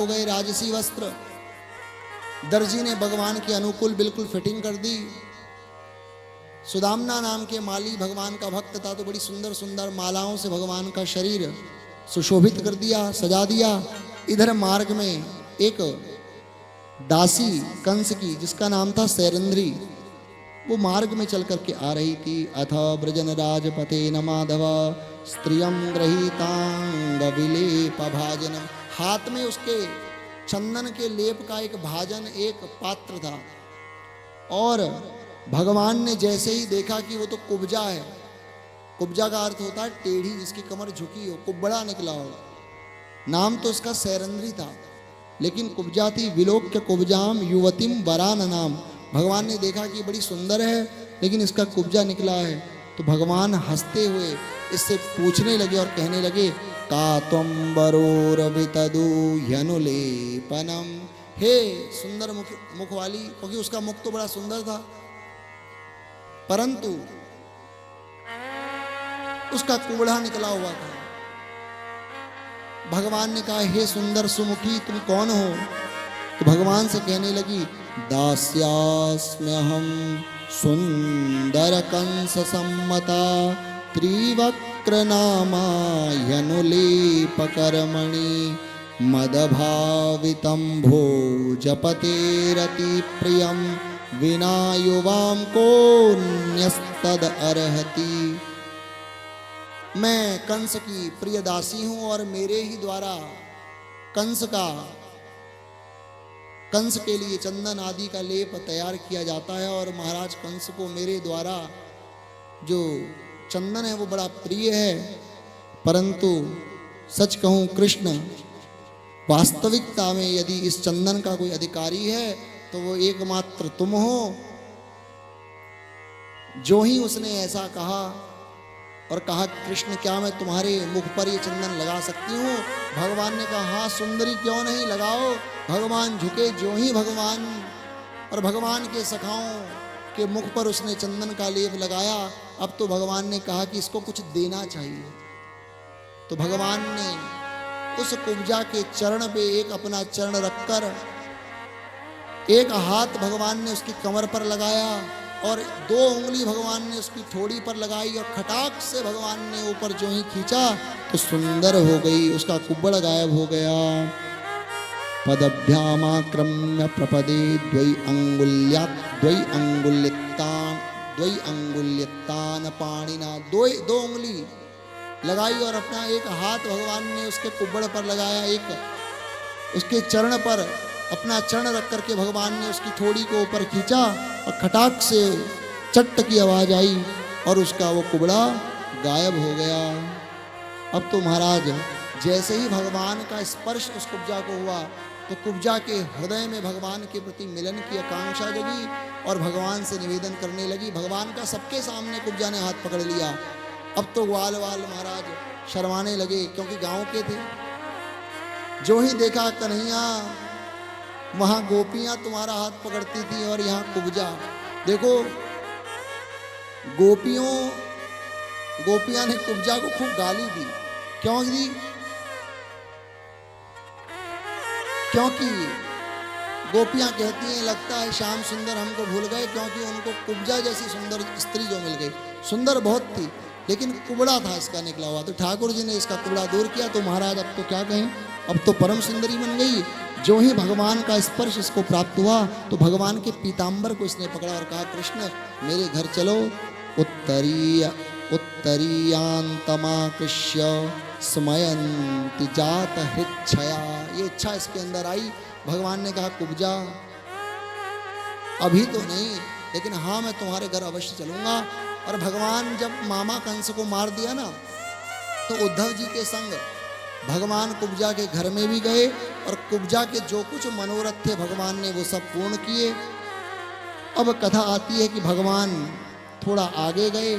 हो गए राजसी वस्त्र। दर्जी ने भगवान के अनुकूल बिल्कुल फिटिंग कर दी। सुदामना नाम के माली भगवान का भक्त था, तो बड़ी सुंदर सुंदर मालाओं से भगवान का शरीर सुशोभित कर दिया, सजा दिया। इधर मार्ग में एक दासी कंस की, जिसका नाम था सैरंध्री, वो मार्ग में चल करके आ रही थी। अथ ब्रजन राजपते न माधव स्त्रियम गृहीतांग विलेप भाजनम। हाथ में उसके चंदन के लेप का एक भाजन, एक पात्र था। और भगवान ने जैसे ही देखा कि वो तो कुब्जा है, कुब्जा का अर्थ होता है टेढ़ी, जिसकी कमर झुकी हो, कुब्बड़ा निकला हो। नाम तो उसका सैरंध्री था, लेकिन कुब्जा थी। विलोक्य कुब्जाम युवतीम वरान नाम। भगवान ने देखा कि बड़ी सुंदर है, लेकिन इसका कुब्जा निकला है। तो भगवान हंसते हुए इससे पूछने लगे और कहने लगे, का त्वं वरोरवितदु ह्यनुलेपनम। हे सुंदर मुख वाली, क्योंकि उसका मुख तो बड़ा सुंदर था, परंतु उसका कुबड़ा निकला हुआ था। भगवान ने कहा, हे सुंदर सुमुखी, तुम कौन हो? तो भगवान से कहने लगी, दास्यास्म्यहं सुंदर कंस सम्मता त्रिवक्र नामा ह्यनुलेपकर्मणि मदभावितं भोजपतेरति प्रियं विना युवां कोऽन्यस्तद अर्हति। मैं कंस की प्रिय दासी हूं और मेरे ही द्वारा कंस के लिए चंदन आदि का लेप तैयार किया जाता है। और महाराज कंस को मेरे द्वारा जो चंदन है वो बड़ा प्रिय है। परंतु सच कहूं कृष्ण, वास्तविकता में यदि इस चंदन का कोई अधिकारी है तो वो एकमात्र तुम हो। जो ही उसने ऐसा कहा और कहा, कृष्ण क्या मैं तुम्हारे मुख पर ये चंदन लगा सकती हूँ? भगवान ने कहा, हाँ सुंदरी, क्यों नहीं, लगाओ। भगवान झुके, जो ही भगवान और भगवान के सखाओं के मुख पर उसने चंदन का लेप लगाया, अब तो भगवान ने कहा कि इसको कुछ देना चाहिए। तो भगवान ने उस कुब्जा के चरण पे एक अपना चरण रखकर एक हाथ भगवान ने उसकी कमर पर लगाया और 2 उंगली भगवान ने उसकी ठोड़ी पर लगाई और खटाक से भगवान ने ऊपर जो ही खींचा तो सुंदर हो गई, उसका कुब्बड़ गायब हो गया। पदभ्यामाक्रम्य प्रपदे द्वै अंगुल्यतान पाणिना। 2 उंगली लगाई और अपना एक हाथ भगवान ने उसके कुब्बड़ पर लगाया, एक उसके चरण पर अपना चरण रख करके भगवान ने उसकी थोड़ी को ऊपर खींचा और खटाक से चट्ट की आवाज आई और उसका वो कुबड़ा गायब हो गया। अब तो महाराज जैसे ही भगवान का स्पर्श उस कुब्जा को हुआ तो कुब्जा के हृदय में भगवान के प्रति मिलन की आकांक्षा जगी और भगवान से निवेदन करने लगी। भगवान का सबके सामने कुब्जा ने हाथ पकड़ लिया। अब तो ग्वाल वाल महाराज शर्माने लगे, क्योंकि गांव के थे। जो ही देखा कन्हैया, वहां गोपियां तुम्हारा हाथ पकड़ती थी और यहाँ कुब्जा। देखो गोपियां ने कुब्जा को खूब गाली दी। क्यों दी? क्योंकि गोपियां कहती हैं, लगता है श्याम सुंदर हमको भूल गए, क्योंकि उनको कुब्जा जैसी सुंदर स्त्री जो मिल गई। सुंदर बहुत थी, लेकिन कुबड़ा था इसका निकला हुआ। तो ठाकुर जी ने इसका कुबड़ा दूर किया। तो महाराज अब तो क्या कहें, अब तो परम सुंदरी बन गई। जो ही भगवान का स्पर्श इसको प्राप्त हुआ तो भगवान के पीतांबर को इसने पकड़ा और कहा, कृष्ण मेरे घर चलो। उत्तरीयांतमाकृष्य स्मयंति जात हिच्छया। ये इच्छा इसके अंदर आई। भगवान ने कहा, कुब्जा अभी तो नहीं, लेकिन हाँ मैं तुम्हारे घर अवश्य चलूंगा। और भगवान जब मामा कंस को मार दिया ना, तो उद्धव जी के संग भगवान कुब्जा के घर में भी गए और कुब्जा के जो कुछ मनोरथ थे भगवान ने वो सब पूर्ण किए। अब कथा आती है कि भगवान थोड़ा आगे गए